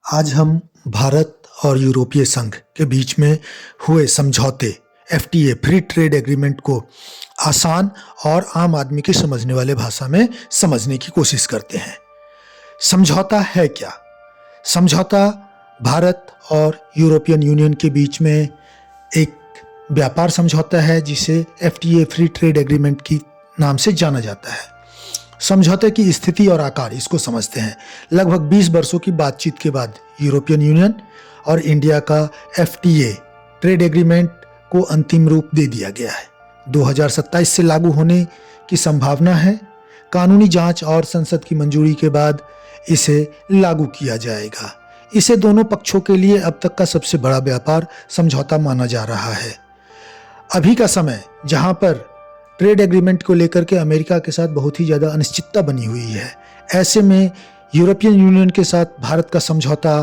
आज हम भारत और यूरोपीय संघ के बीच में हुए समझौते एफटीए फ्री ट्रेड एग्रीमेंट को आसान और आम आदमी के समझने वाले भाषा में समझने की कोशिश करते हैं। समझौता है क्या? समझौता भारत और यूरोपियन यूनियन के बीच में एक व्यापार समझौता है जिसे एफटीए फ्री ट्रेड एग्रीमेंट की नाम से जाना जाता है। समझौते की स्थिति और आकार इसको समझते हैं। लगभग 20 वर्षों की बातचीत के बाद यूरोपियन यूनियन और इंडिया का एफटीए ट्रेड एग्रीमेंट को अंतिम रूप दे दिया गया है। 2027 से लागू होने की संभावना है। कानूनी जांच और संसद की मंजूरी के बाद इसे लागू किया जाएगा। इसे दोनों पक्षों के लिए अब तक का सबसे बड़ा व्यापार समझौता माना जा रहा है। अभी का समय जहां पर ट्रेड एग्रीमेंट को लेकर के अमेरिका के साथ बहुत ही ज़्यादा अनिश्चितता बनी हुई है, ऐसे में यूरोपियन यूनियन के साथ भारत का समझौता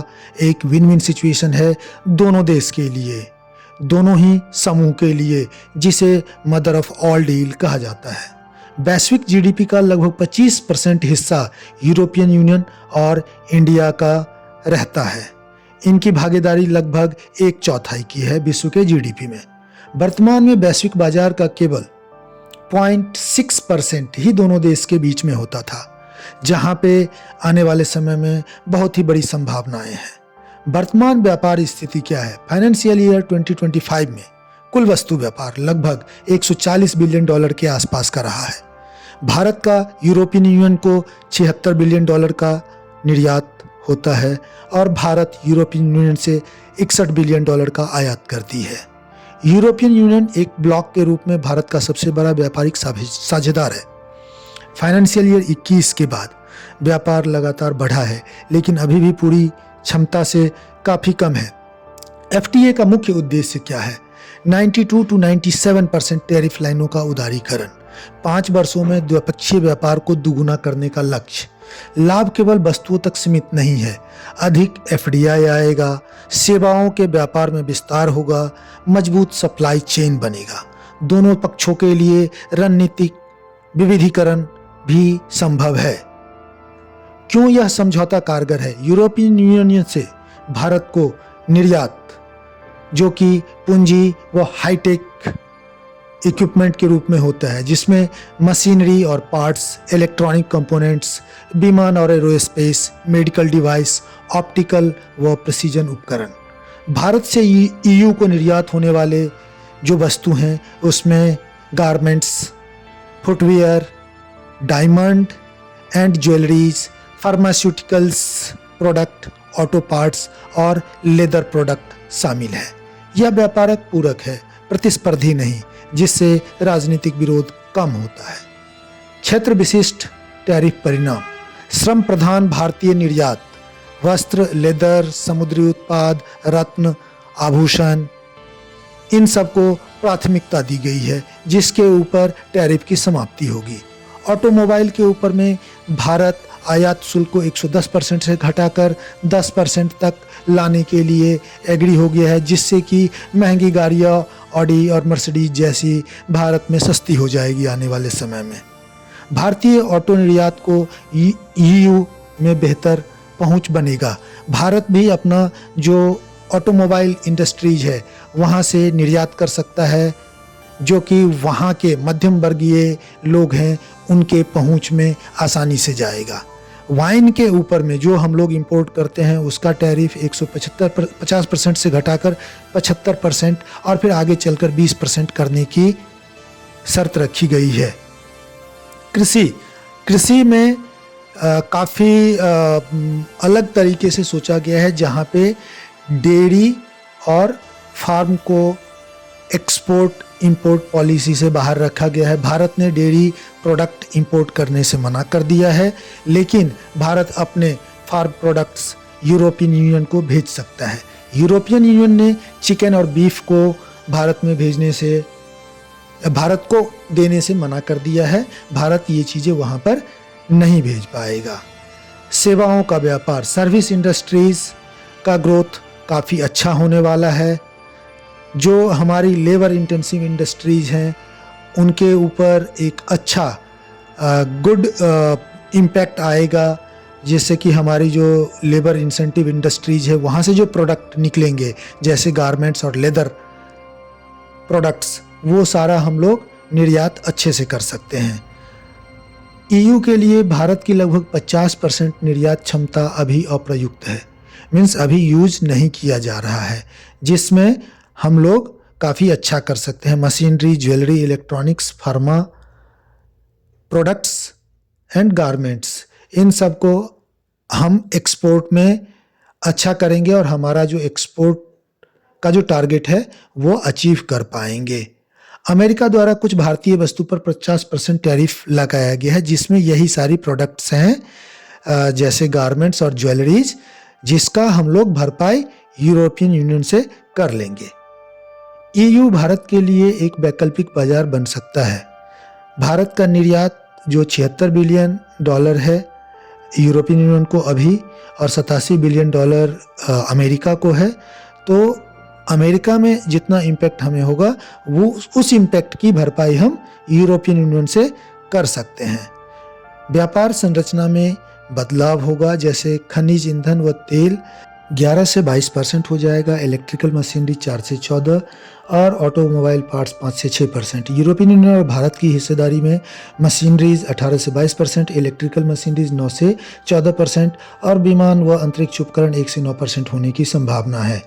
एक विन विन सिचुएशन है दोनों देश के लिए, दोनों ही समूह के लिए, जिसे मदर ऑफ ऑल डील कहा जाता है। वैश्विक जीडीपी का लगभग 25% हिस्सा यूरोपियन यूनियन और इंडिया का रहता है। इनकी भागीदारी लगभग 1/4 की है विश्व के जीडीपी में। वर्तमान में वैश्विक बाजार का केवल 0.6% ही दोनों देश के बीच में होता था, जहां पे आने वाले समय में बहुत ही बड़ी संभावनाएं हैं। वर्तमान व्यापार स्थिति क्या है? फाइनेंशियल ईयर 2025 में कुल वस्तु व्यापार लगभग $140 बिलियन के आसपास का रहा है। भारत का यूरोपियन यूनियन को $76 बिलियन का निर्यात होता है और भारत यूरोपियन यूनियन से $61 बिलियन का आयात करती है। यूरोपियन यूनियन एक ब्लॉक के रूप में भारत का सबसे बड़ा व्यापारिक साझेदार है। फाइनेंशियल ईयर 21 के बाद व्यापार लगातार बढ़ा है, लेकिन अभी भी पूरी क्षमता से काफ़ी कम है। एफटीए का मुख्य उद्देश्य क्या है? 92 to 97% टैरिफ लाइनों का उदारीकरण, 5 वर्षों में द्विपक्षीय व्यापार को दुगुना करने का लक्ष्य। लाभ केवल वस्तुओं तक सीमित नहीं है, अधिक एफडीआई आएगा, सेवाओं के व्यापार में विस्तार होगा, मजबूत सप्लाई चेन बनेगा। दोनों पक्षों के लिए रणनीतिक विविधीकरण भी संभव है। क्यों यह समझौता कारगर है? यूरोपियन यूनियन से भारत को निर्यात, जो कि पूंजी व हाईटेक इक्विपमेंट के रूप में होता है, जिसमें मशीनरी और पार्ट्स, इलेक्ट्रॉनिक कंपोनेंट्स, विमान और एरोस्पेस, मेडिकल डिवाइस, ऑप्टिकल व प्रिसीजन उपकरण। भारत से ईयू को निर्यात होने वाले जो वस्तु हैं उसमें garments, footwear, diamond and jewelleries, pharmaceuticals product, auto parts और लेदर प्रोडक्ट शामिल है। यह व्यापारक पूरक है, प्रतिस्पर्धी नहीं, जिससे राजनीतिक विरोध कम होता है। क्षेत्र विशिष्ट टैरिफ परिणाम: श्रम प्रधान भारतीय निर्यात, वस्त्र, लेदर, समुद्री उत्पाद, रत्न, आभूषण, इन सबको प्राथमिकता दी गई है, जिसके ऊपर टैरिफ की समाप्ति होगी। ऑटोमोबाइल के ऊपर में भारत आयात शुल्क को 110% से घटाकर 10% तक लाने के लिए एग्री हो गया है, जिससे कि महंगी गाड़ियाँ ऑडी और मर्सिडीज जैसी भारत में सस्ती हो जाएगी आने वाले समय में। भारतीय ऑटो निर्यात को ईयू में बेहतर पहुंच बनेगा। भारत भी अपना जो ऑटोमोबाइल इंडस्ट्रीज है वहां से निर्यात कर सकता है, जो कि वहां के मध्यम वर्गीय लोग हैं उनके पहुंच में आसानी से जाएगा। वाइन के ऊपर में जो हम लोग इंपोर्ट करते हैं उसका टैरिफ 50% से घटाकर 75% और फिर आगे चलकर 20% करने की शर्त रखी गई है। कृषि में काफ़ी अलग तरीके से सोचा गया है, जहाँ पे डेयरी और फार्म को एक्सपोर्ट इंपोर्ट पॉलिसी से बाहर रखा गया है। भारत ने डेयरी प्रोडक्ट इंपोर्ट करने से मना कर दिया है, लेकिन भारत अपने फार्म प्रोडक्ट्स यूरोपियन यूनियन को भेज सकता है। यूरोपियन यूनियन ने चिकन और बीफ को भारत को देने से मना कर दिया है। भारत ये चीज़ें वहाँ पर नहीं भेज पाएगा। सेवाओं का व्यापार, सर्विस इंडस्ट्रीज़ का ग्रोथ काफ़ी अच्छा होने वाला है। जो हमारी लेबर इंटेंसिव इंडस्ट्रीज हैं उनके ऊपर एक अच्छा गुड इम्पैक्ट आएगा। जिससे कि हमारी जो लेबर इंसेंटिव इंडस्ट्रीज है वहाँ से जो प्रोडक्ट निकलेंगे जैसे गारमेंट्स और लेदर प्रोडक्ट्स, वो सारा हम लोग निर्यात अच्छे से कर सकते हैं। ईयू के लिए भारत की लगभग 50% निर्यात क्षमता अभी अप्रयुक्त है, मीन्स अभी यूज नहीं किया जा रहा है, जिसमें हम लोग काफ़ी अच्छा कर सकते हैं। Machinery, jewellery, electronics, pharma products and garments, इन सब को हम एक्सपोर्ट में अच्छा करेंगे और हमारा जो एक्सपोर्ट का जो टारगेट है वो अचीव कर पाएंगे। अमेरिका द्वारा कुछ भारतीय वस्तु पर 50% टैरिफ लगाया गया है, जिसमें यही सारी प्रोडक्ट्स हैं जैसे गारमेंट्स और ज्वेलरीज, जिसका हम लोग भरपाई यूरोपियन यूनियन से कर लेंगे। ईयू भारत के लिए एक वैकल्पिक बाजार बन सकता है। भारत का निर्यात जो $76 बिलियन है यूरोपियन यूनियन को अभी, और $87 बिलियन अमेरिका को है, तो अमेरिका में जितना इम्पैक्ट हमें होगा वो उस इम्पैक्ट की भरपाई हम यूरोपियन यूनियन से कर सकते हैं। व्यापार संरचना में बदलाव होगा, जैसे खनिज ईंधन व तेल 11 से 22% हो जाएगा, इलेक्ट्रिकल मशीनरी 4 से 14 और ऑटोमोबाइल पार्ट्स 5 से 6%। यूरोपियन यूनियन और भारत की हिस्सेदारी में मशीनरीज 18 से 22%, इलेक्ट्रिकल मशीनरीज 9 से 14% और विमान व अंतरिक्ष उपकरण 1 से 9% होने की संभावना है।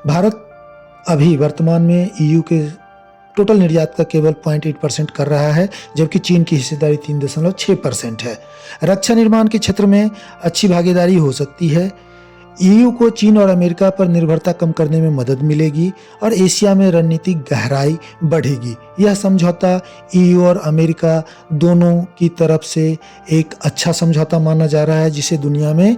भारत अभी वर्तमान में ईयू के टोटल निर्यात का केवल 0.8% कर रहा है, जबकि चीन की हिस्सेदारी 3.6% है। रक्षा निर्माण के क्षेत्र में अच्छी भागीदारी हो सकती है। ईयू को चीन और अमेरिका पर निर्भरता कम करने में मदद मिलेगी और एशिया में रणनीतिक गहराई बढ़ेगी। यह समझौता ईयू और अमेरिका दोनों की तरफ से एक अच्छा समझौता माना जा रहा है, जिसे दुनिया में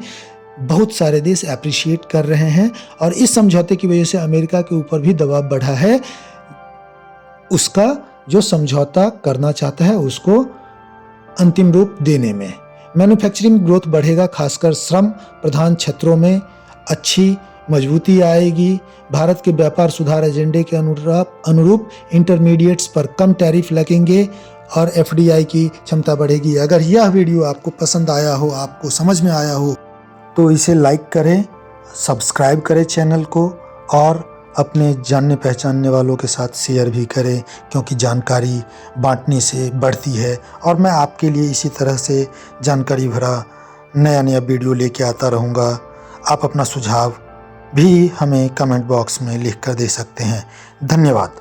बहुत सारे देश अप्रिशिएट कर रहे हैं और इस समझौते की वजह से अमेरिका के ऊपर भी दबाव बढ़ा है, उसका जो समझौता करना चाहता है उसको अंतिम रूप देने में। मैन्युफैक्चरिंग ग्रोथ बढ़ेगा, खासकर श्रम प्रधान क्षेत्रों में अच्छी मजबूती आएगी। भारत के व्यापार सुधार एजेंडे के अनुरूप इंटरमीडिएट्स पर कम टैरिफ लगेंगे और एफडीआई की क्षमता बढ़ेगी। अगर यह वीडियो आपको पसंद आया हो, आपको समझ में आया हो, तो इसे लाइक करें, सब्सक्राइब करें चैनल को और अपने जानने पहचानने वालों के साथ शेयर भी करें, क्योंकि जानकारी बांटने से बढ़ती है और मैं आपके लिए इसी तरह से जानकारी भरा नया वीडियो लेके आता रहूँगा। आप अपना सुझाव भी हमें कमेंट बॉक्स में लिख कर दे सकते हैं। धन्यवाद।